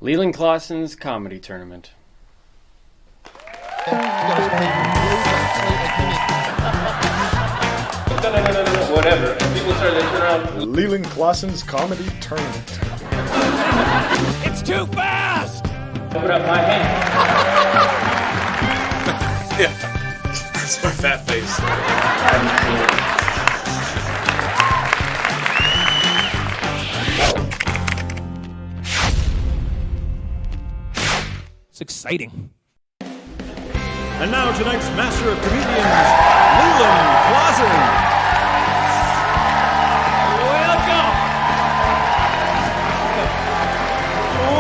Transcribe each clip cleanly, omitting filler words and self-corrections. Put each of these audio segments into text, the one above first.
Leland Klassen's comedy tournament. No, whatever. People started to turn around. Leland Klassen's comedy tournament. It's too fast! Put up my hand. Yeah. It's my fat face. It's exciting. And now tonight's master of comedians, Leland Klassen.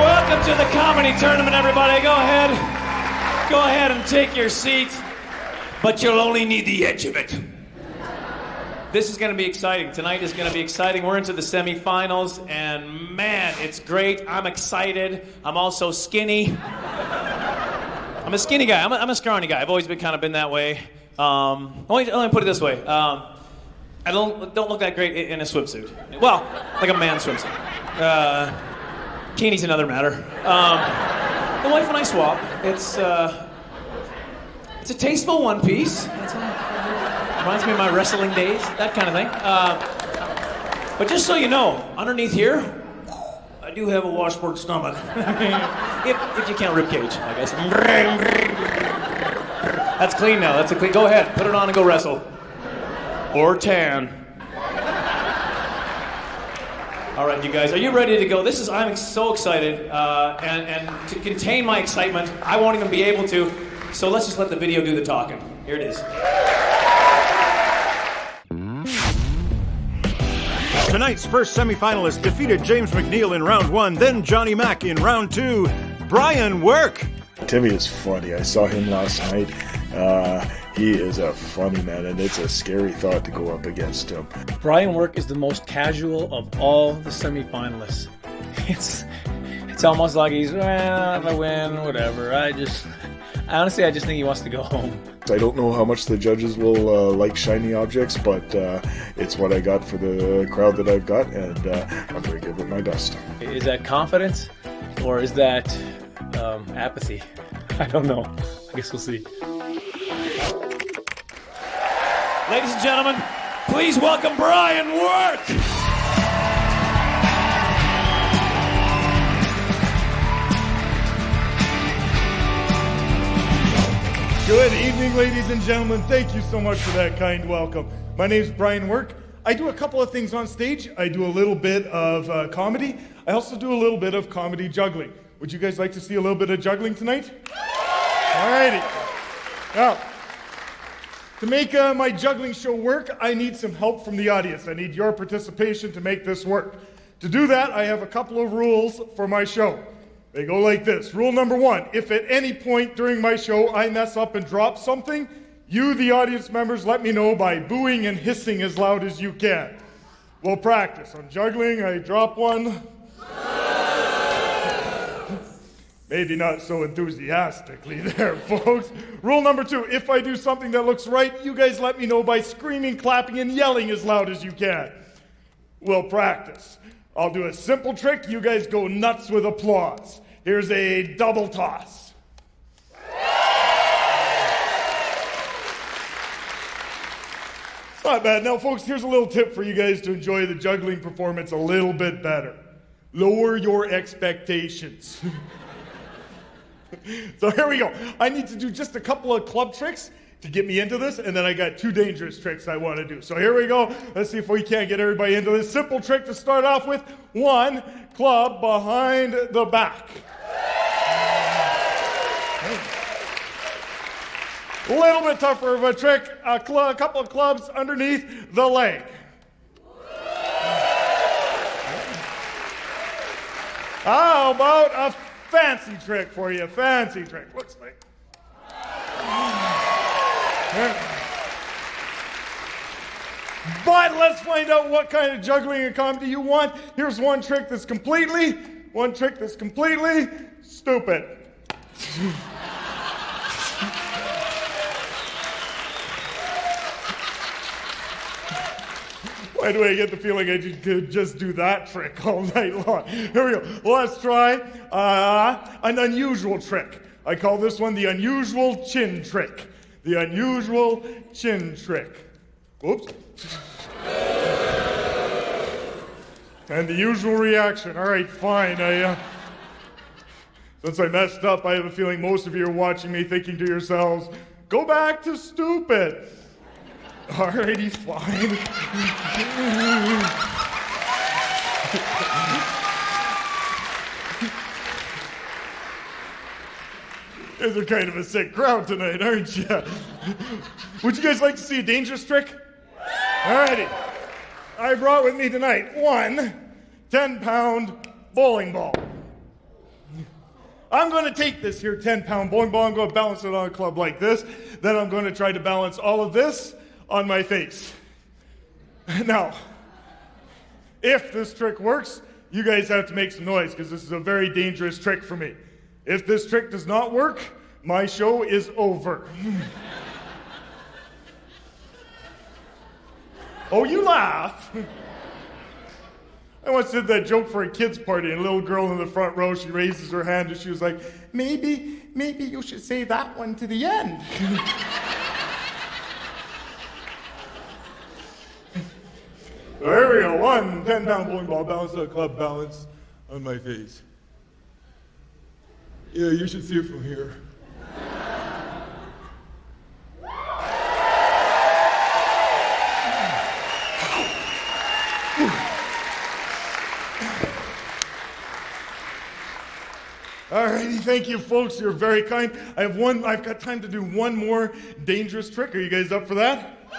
Welcome to the comedy tournament, everybody. Go ahead and take your seat, but you'll only need the edge of it. This is going to be exciting. Tonight is going to be exciting. We're into the semifinals, and man, it's great. I'm excited. I'm also skinny. I'm a skinny guy. I'm a scrawny guy. I've always been that way. Let me put it this way. I don't look that great in a swimsuit. Well, like a man's swimsuit. Bikini's another matter. The wife and I swap. It's a tasteful one piece. Reminds me of my wrestling days, that kind of thing. But just so you know, underneath here, I do have a washboard stomach. if you count ribcage, I guess. That's clean now. That's a clean. Go ahead, put it on and go wrestle. Or tan. All right, you guys, are you ready to go? I'm so excited, and to contain my excitement, I won't even be able to. So let's just let the video do the talking. Here it is. Tonight's first semifinalist defeated James McNeil in round 1, then Johnny Mack in round 2. Brian Work. Timmy is funny. I saw him last night. He is a funny man, and it's a scary thought to go up against him. Brian Work is the most casual of all the semifinalists. It's almost like he's, well, if I win, whatever. Honestly, I just think he wants to go home. I don't know how much the judges will like shiny objects, but it's what I got for the crowd that I've got, and I'm going to give it my best. Is that confidence, or is that apathy? I don't know. I guess we'll see. Ladies and gentlemen, please welcome Brian Work. Good evening, ladies and gentlemen. Thank you so much for that kind welcome. My name is Brian Work. I do a couple of things on stage. I do a little bit of comedy. I also do a little bit of comedy juggling. Would you guys like to see a little bit of juggling tonight? Alrighty. Now, to make my juggling show work, I need some help from the audience. I need your participation to make this work. To do that, I have a couple of rules for my show. They go like this. Rule number 1, if at any point during my show I mess up and drop something, you, the audience members, let me know by booing and hissing as loud as you can. We'll practice. On juggling, I drop one. Maybe not so enthusiastically there, folks. Rule number 2, if I do something that looks right, you guys let me know by screaming, clapping, and yelling as loud as you can. We'll practice. I'll do a simple trick. You guys go nuts with applause. Here's a double toss. It's not bad. Now, folks, here's a little tip for you guys to enjoy the juggling performance a little bit better. Lower your expectations. So here we go. I need to do just a couple of club tricks to get me into this, and then I got 2 dangerous tricks I want to do. So here we go. Let's see if we can't get everybody into this. Simple trick to start off with. 1, club behind the back. A little bit tougher of a trick. A couple of clubs underneath the leg. How about a fancy trick for you? Fancy trick. Looks like. But let's find out what kind of juggling and comedy you want. Here's one trick that's completely stupid. Why do I get the feeling I could just do that trick all night long? Here we go. Let's try an unusual trick. I call this one the unusual chin trick. The unusual chin trick. Oops. And the usual reaction. All right, fine. Since I messed up, I have a feeling most of you are watching me thinking to yourselves, go back to stupid. Alrighty, fine. You guys are kind of a sick crowd tonight, aren't you? Would you guys like to see a dangerous trick? Alrighty. I brought with me tonight one 10-pound bowling ball. I'm going to take this here 10-pound bowling ball. I'm going to balance it on a club like this. Then I'm going to try to balance all of this on my face. Now, if this trick works, you guys have to make some noise because this is a very dangerous trick for me. If this trick does not work, my show is over. Oh, you laugh. I once did that joke for a kid's party, and a little girl in the front row, she raises her hand and she was like, maybe you should say that one to the end. So here we go, one 10-pound bowling ball balance on a club, balance on my face. Yeah, you should see it from here. Alrighty, thank you folks, you're very kind. I've got time to do one more dangerous trick. Are you guys up for that?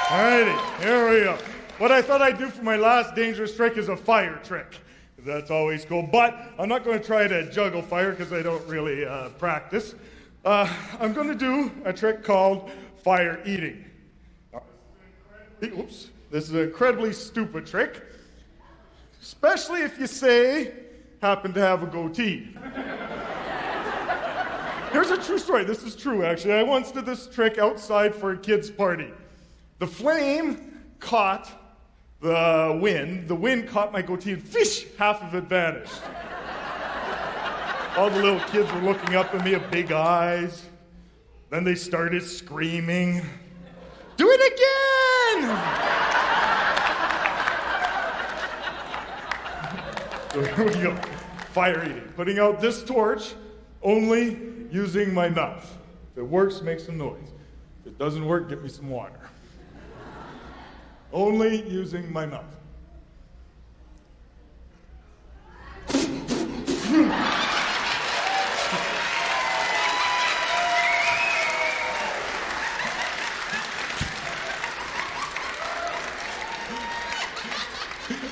Alrighty, here we go. What I thought I'd do for my last dangerous trick is a fire trick. That's always cool, but I'm not going to try to juggle fire because I don't really practice. I'm going to do a trick called fire eating. Oops, this is an incredibly stupid trick, especially if you happen to have a goatee. Here's a true story. This is true, actually. I once did this trick outside for a kid's party. The flame caught the wind. The wind caught my goatee and fish, half of it vanished. All the little kids were looking up at me with big eyes. Then they started screaming, "Do it again!" So here we go. Fire eating. Putting out this torch only using my mouth. If it works, make some noise. If it doesn't work, get me some water. Only using my mouth.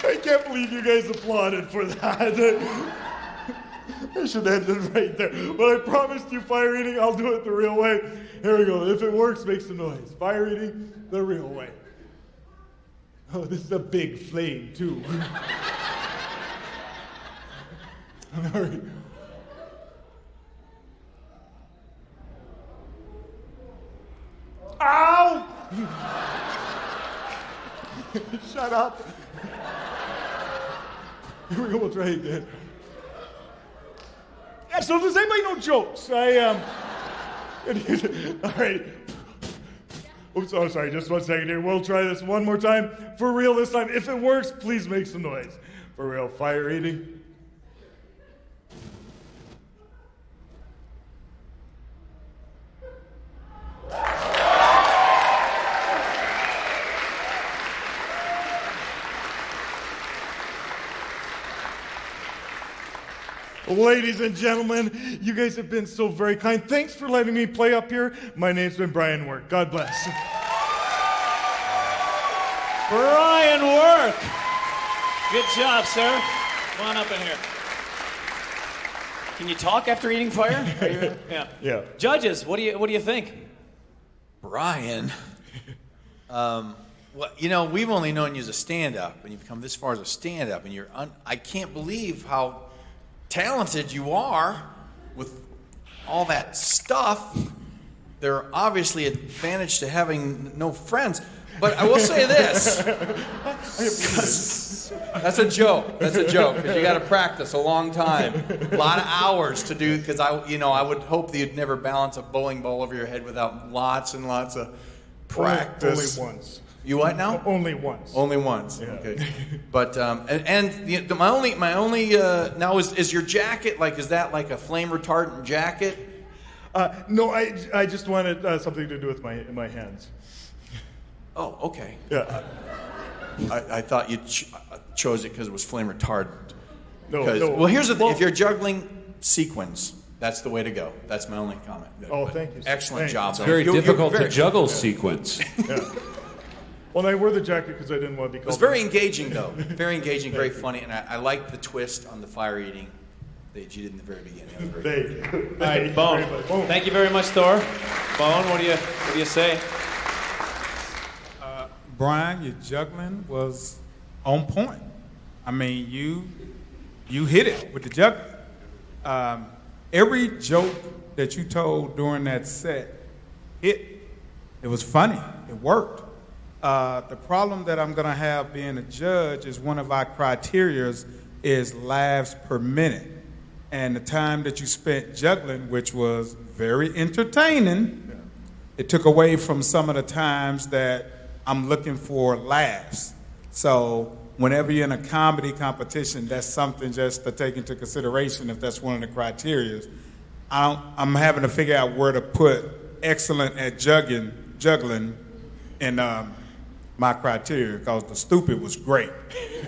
I can't believe you guys applauded for that. I should end it right there. But I promised you fire eating, I'll do it the real way. Here we go. If it works, make some noise. Fire eating the real way. Oh, this is a big flame, too. All right. Ow! Shut up. Here we go, we'll try again. Yeah, so does anybody know jokes? All right. Oops, oh, sorry, just 1 second here. We'll try this one more time. For real this time. If it works, please make some noise. For real, fire eating. Ladies and gentlemen, you guys have been so very kind. Thanks for letting me play up here. My name's been Brian Work. God bless. Brian Work. Good job, sir. Come on up in here. Can you talk after eating fire? Yeah. Yeah. Judges, what do you think? Brian, well, you know, we've only known you as a stand-up, and you've come this far as a stand-up, and I can't believe how talented you are with all that stuff. There are obviously advantage to having no friends. But I will say this. That's a joke. That's a joke, because you got to practice a long time. A lot of hours to do, because I would hope that you'd never balance a bowling ball over your head without lots and lots of practice. Only once. You what now? Only once. Only once. Yeah. Okay. But my only now is your jacket, like, is that like a flame retardant jacket? No, I just wanted something to do with my hands. Oh, okay. Yeah. I thought you chose it because it was flame retardant. No. Well, here's the thing. If you're juggling sequins, that's the way to go. That's my only comment. Oh, thank you. Excellent job. It's very difficult to juggle sequence. Yeah. Well, I wore the jacket because I didn't want to be called. It was very engaging, though. Very engaging, very funny, and I liked the twist on the fire eating that you did in the very beginning. That was very good. Thank you. All right, Bone. Thank you very much, Thor. Bone, what do you say? Brian, your juggling was on point. I mean, you hit it with the juggling. Every joke that you told during that set hit. It was funny. It worked. The problem that I'm going to have being a judge is one of our criterias is laughs per minute. And the time that you spent juggling, which was very entertaining, it took away from some of the times that I'm looking for laughs. So whenever you're in a comedy competition, that's something just to take into consideration if that's one of the criteria. I'm having to figure out where to put excellent at juggling in my criteria, because the stupid was great.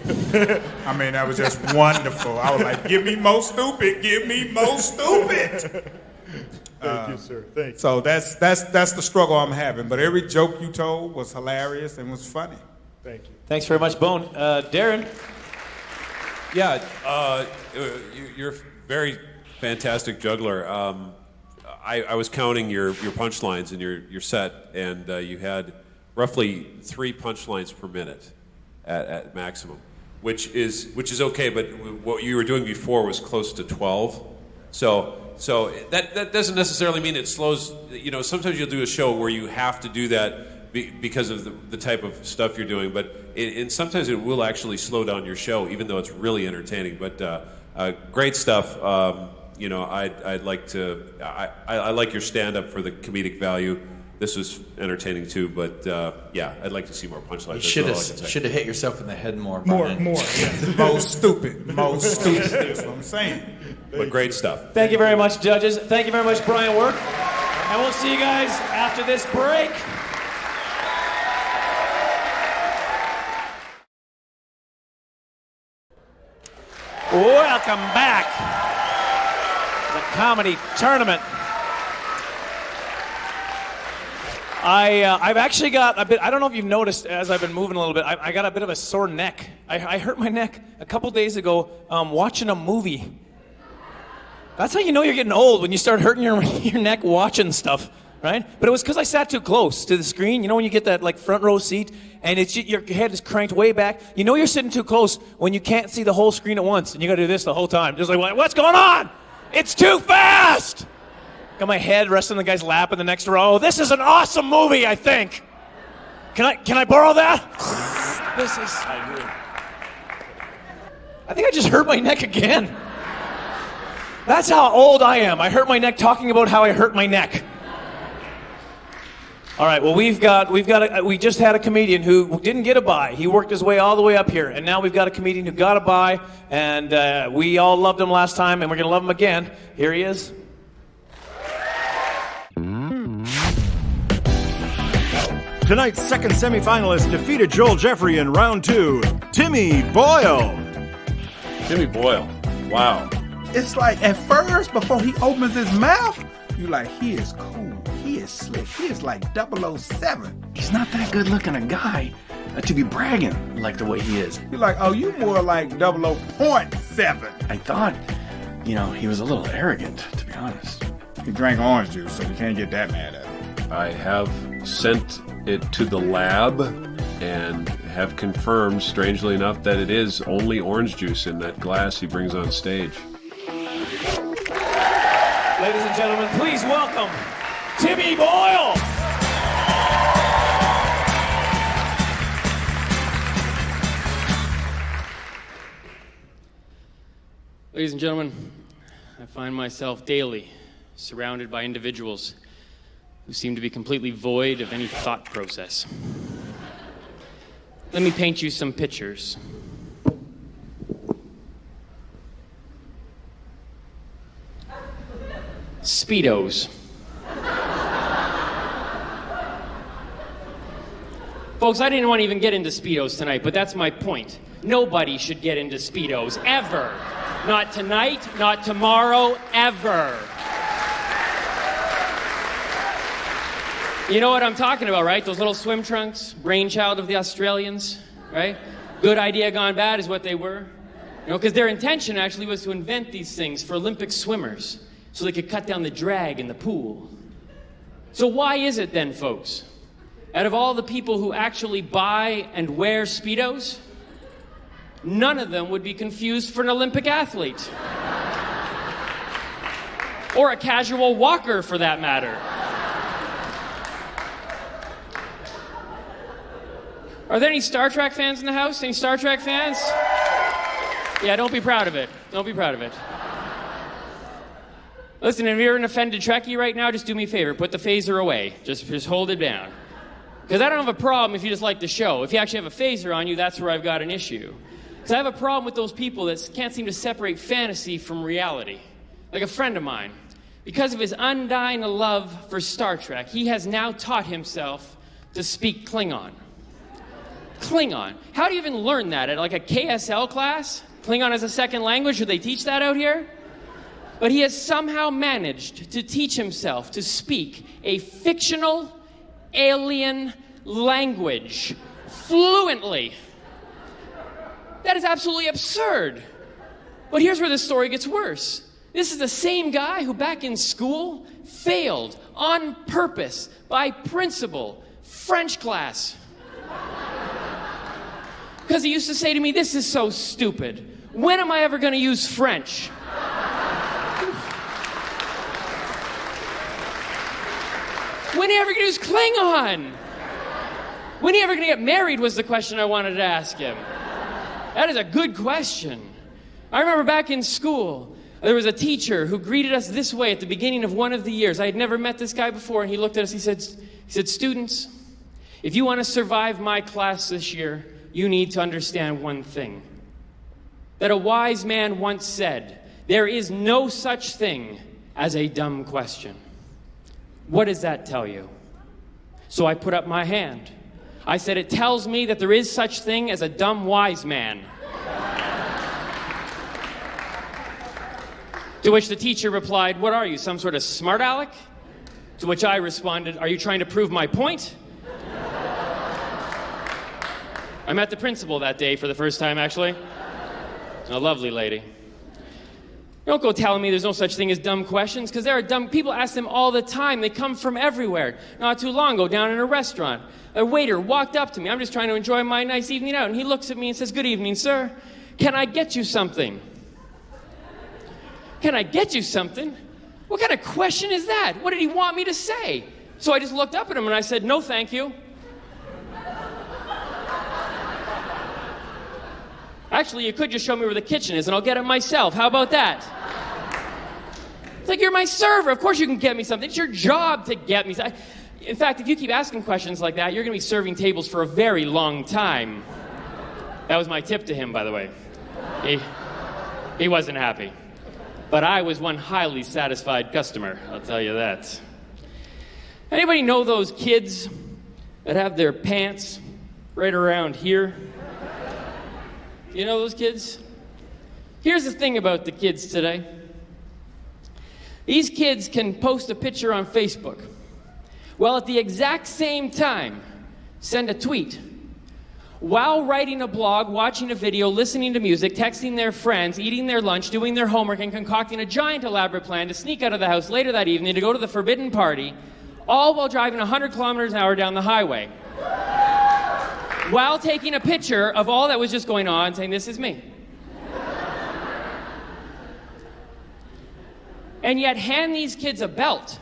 I mean, that was just wonderful. I was like, give me more stupid, give me more stupid. Thank you, sir. Thank you. So that's the struggle I'm having. But every joke you told was hilarious and was funny. Thank you. Thanks very much, Bone. Darren? Yeah, you're a very fantastic juggler. I was counting your punchlines in your set, and you had roughly 3 punchlines per minute at maximum, which is okay. But what you were doing before was close to 12. So that doesn't necessarily mean it slows. You know, sometimes you'll do a show where you have to do that because of the type of stuff you're doing. But and sometimes it will actually slow down your show, even though it's really entertaining. But great stuff. You know, I'd like to. I like your stand-up for the comedic value. This was entertaining too, but yeah, I'd like to see more punchlines. You should have hit yourself in the head more. More. Yeah. Most stupid. That's what I'm saying. But great stuff. Thank you very much, judges. Thank you very much, Brian Work. And we'll see you guys after this break. Welcome back to the comedy tournament. I've actually got a bit, I don't know if you've noticed as I've been moving a little bit, I got a bit of a sore neck. I hurt my neck a couple days ago watching a movie. That's how you know you're getting old, when you start hurting your neck watching stuff, right? But it was because I sat too close to the screen. You know when you get that like front row seat and it's your head is cranked way back? You know you're sitting too close when you can't see the whole screen at once and you got to do this the whole time. Just like, what's going on? It's too fast! Got my head resting on the guy's lap in the next row. This is an awesome movie, I think. Can I borrow that? I think I just hurt my neck again. That's how old I am. I hurt my neck talking about how I hurt my neck. All right, well, we just had a comedian who didn't get a bye. He worked his way all the way up here, and now we've got a comedian who got a bye, and we all loved him last time, and we're going to love him again. Here he is. Tonight's second semifinalist defeated Joel Jeffrey in round 2, Timmy Boyle. Timmy Boyle. Wow. It's like at first, before he opens his mouth, you're like, he is cool. He is slick. He is like 007. He's not that good looking a guy to be bragging like the way he is. You're like, oh, you more like 00.7. I thought, he was a little arrogant, to be honest. He drank orange juice, so you can't get that mad at him. I have sent it to the lab and have confirmed, strangely enough, that it is only orange juice in that glass he brings on stage. Ladies and gentlemen, please welcome Timmy Boyle. Ladies and gentlemen, I find myself daily surrounded by individuals who seem to be completely void of any thought process. Let me paint you some pictures. Speedos. Folks, I didn't want to even get into Speedos tonight, but that's my point. Nobody should get into Speedos, ever. Not tonight, not tomorrow, ever. You know what I'm talking about, right? Those little swim trunks, brainchild of the Australians, right? Good idea gone bad is what they were. You know, because their intention actually was to invent these things for Olympic swimmers so they could cut down the drag in the pool. So why is it then, folks? Out of all the people who actually buy and wear Speedos, none of them would be confused for an Olympic athlete. Or a casual walker, for that matter. Are there any Star Trek fans in the house? Any Star Trek fans? Yeah, don't be proud of it. Don't be proud of it. Listen, if you're an offended Trekkie right now, just do me a favor. Put the phaser away. Just hold it down. Because I don't have a problem if you just like the show. If you actually have a phaser on you, that's where I've got an issue. Because I have a problem with those people that can't seem to separate fantasy from reality. Like a friend of mine. Because of his undying love for Star Trek, he has now taught himself to speak Klingon. Klingon. How do you even learn that? At like a KSL class? Klingon as a second language? Do they teach that out here? But he has somehow managed to teach himself to speak a fictional alien language fluently. That is absolutely absurd. But here's where the story gets worse. This is the same guy who back in school failed on purpose by principle French class. Because he used to say to me, "This is so stupid. When am I ever going to use French?" When are you ever going to use Klingon? When are you ever going to get married was the question I wanted to ask him. That is a good question. I remember back in school, there was a teacher who greeted us this way at the beginning of one of the years. I had never met this guy before, and he looked at us, he said, "Students, if you want to survive my class this year, you need to understand one thing. That a wise man once said, there is no such thing as a dumb question." What does that tell you? So I put up my hand. I said, it tells me that there is such thing as a dumb wise man. To which the teacher replied, "What are you, some sort of smart aleck?" To which I responded, "Are you trying to prove my point?" I met the principal that day for the first time, actually. A lovely lady. Don't go telling me there's no such thing as dumb questions, because there are dumb people ask them all the time. They come from everywhere. Not too long ago, down in a restaurant, a waiter walked up to me. I'm just trying to enjoy my nice evening out, and he looks at me and says, "Good evening, sir. Can I get you something?" Can I get you something? What kind of question is that? What did he want me to say? So I just looked up at him and I said, "No, thank you." Actually, you could just show me where the kitchen is and I'll get it myself. How about that? It's like, you're my server. Of course you can get me something. It's your job to get me something. In fact, if you keep asking questions like that, you're going to be serving tables for a very long time. That was my tip to him, by the way. He wasn't happy. But I was one highly satisfied customer, I'll tell you that. Anybody know those kids that have their pants right around here? You know those kids? Here's the thing about the kids today. These kids can post a picture on Facebook, while at the exact same time, send a tweet. While writing a blog, watching a video, listening to music, texting their friends, eating their lunch, doing their homework, and concocting a giant elaborate plan to sneak out of the house later that evening to go to the forbidden party, all while driving 100 kilometers an hour down the highway. While taking a picture of all that was just going on, saying, "This is me." And yet hand these kids a belt.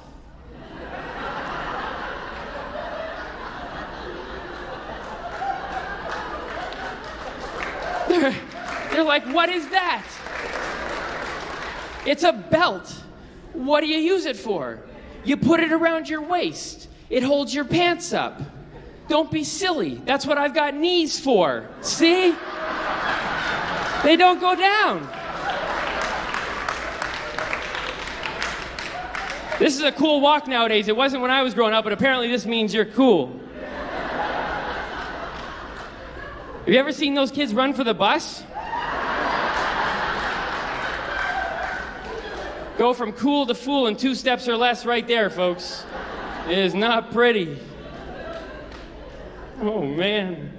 They're like, "What is that?" It's a belt. What do you use it for? You put it around your waist. It holds your pants up. Don't be silly. That's what I've got knees for. See? They don't go down. This is a cool walk nowadays. It wasn't when I was growing up, but apparently this means you're cool. Have you ever seen those kids run for the bus? Go from cool to fool in 2 steps or less right there, folks. It is not pretty. Oh, man.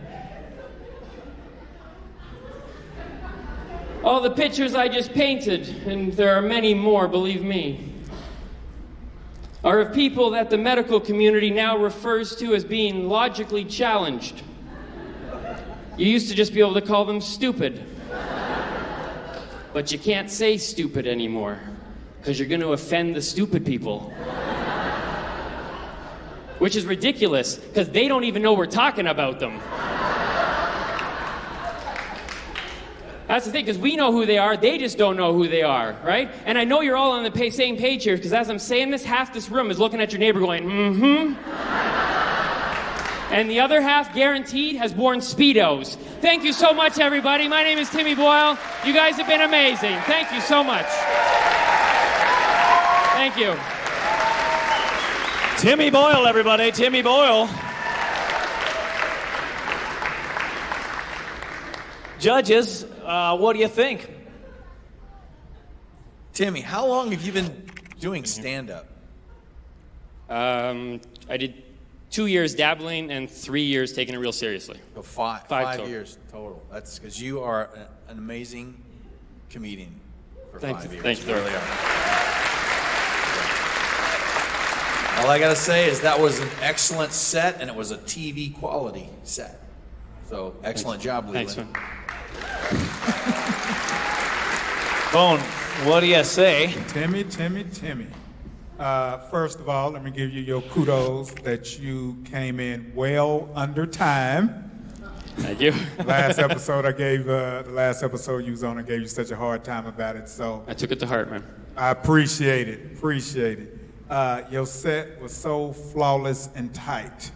All the pictures I just painted, and there are many more, believe me, are of people that the medical community now refers to as being logically challenged. You used to just be able to call them stupid. But you can't say stupid anymore, because you're going to offend the stupid people. Which is ridiculous, because they don't even know we're talking about them. That's the thing, because we know who they are, they just don't know who they are, right? And I know you're all on the same page here, because as I'm saying this, half this room is looking at your neighbor going, mm-hmm. And the other half, guaranteed, has worn Speedos. Thank you so much, everybody. My name is Timmy Boyle. You guys have been amazing. Thank you so much. Thank you. Timmy Boyle, everybody. Timmy Boyle. Judges, what do you think? Timmy, how long have you been doing stand-up? I did 2 years dabbling and 3 years taking it real seriously. So five total. years total. That's because you are an amazing comedian for 5 years. Thank you. Really are. All I gotta say is that was an excellent set, and it was a TV quality set. So excellent job, Leland. Thanks, man. Bone, what do you say? Timmy. First of all, let me give you your kudos that you came in well under time. Thank you. The last episode you was on, I gave you such a hard time about it. So I took it to heart, man. I appreciate it. Your set was so flawless and tight.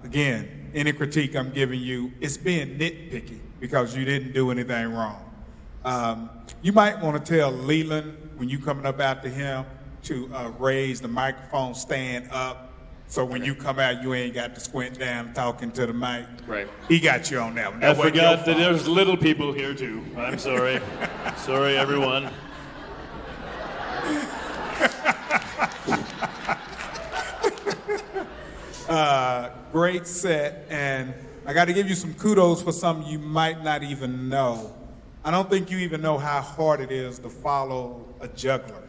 Again, any critique I'm giving you, it's being nitpicky because you didn't do anything wrong. You might want to tell Leland when you coming up after him to raise the microphone stand up so when you come out, you ain't got to squint down talking to the mic. Right. He got you on that one. I forgot that there's little people here too. I'm sorry. Sorry, everyone. Great set, and I got to give you some kudos for something you might not even know. I don't think you even know how hard it is to follow a juggler.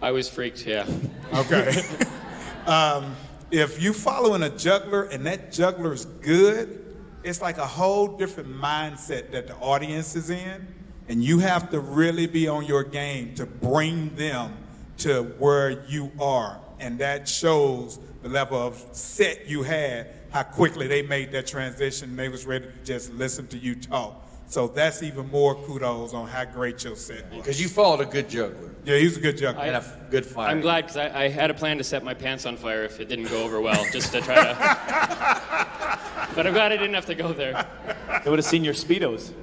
I was freaked, yeah. Okay. If you following a juggler and that juggler's good, it's like a whole different mindset that the audience is in, and you have to really be on your game to bring them to where you are, and that shows the level of set you had, how quickly they made that transition. They was ready to just listen to you talk. So that's even more kudos on how great your set was. Because you followed a good juggler. Yeah, he was a good juggler. And a good fighter. I'm glad, because I had a plan to set my pants on fire if it didn't go over well, just to try to... But I'm glad I didn't have to go there. They would have seen your Speedos.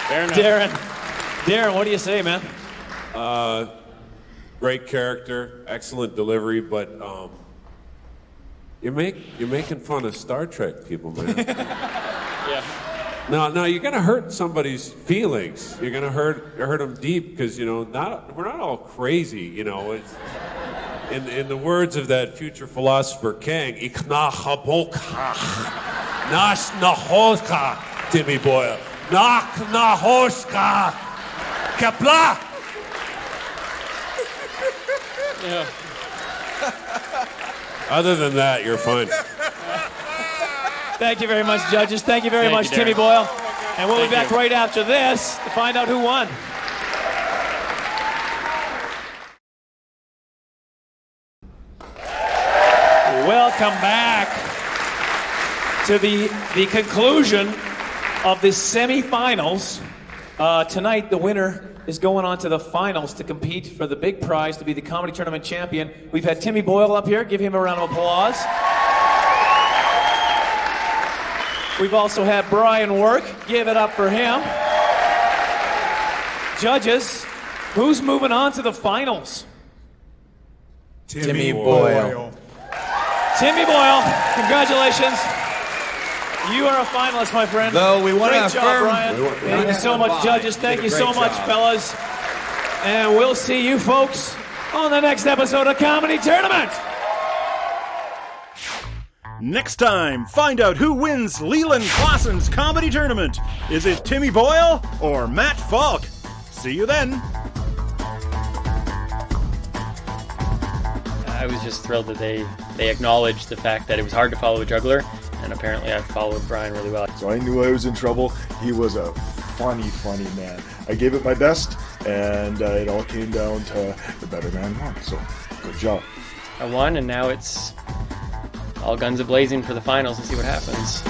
Fair enough. Darren, what do you say, man? Great character, excellent delivery, but you're making fun of Star Trek people, man. Yeah. No, you're gonna hurt somebody's feelings. You're gonna hurt them deep because we're not all crazy. It's in the words of that future philosopher Kang, "Ich nachaboka, nash nahoska," Timmy Boyle, nach nahoska, kapla. Yeah. Other than that, you're fine. Thank you very much, judges. Thank you very much, you, Timmy Darren. Boyle. And we'll be Thank back you. right after this to find out who won. Welcome back to the conclusion of the semifinals. Tonight, the winner is going on to the finals to compete for the big prize to be the comedy tournament champion. We've had Timmy Boyle up here. Give him a round of applause. We've also had Brian Work. Give it up for him. Judges, who's moving on to the finals? Timmy Boyle. Timmy Boyle, congratulations. You are a finalist, my friend. Though we want to Great job, affirm. Brian. Thank you so much, judges. Thank you so much, fellas. And we'll see you folks on the next episode of Comedy Tournament. Next time, find out who wins Leland Klassen's comedy tournament. Is it Timmy Boyle or Matt Falk? See you then. I was just thrilled that they acknowledged the fact that it was hard to follow a juggler, and apparently I followed Brian really well. So I knew I was in trouble. He was a funny man. I gave it my best, and it all came down to the better man won. So good job. I won, and now it's all guns a-blazing for the finals and see what happens.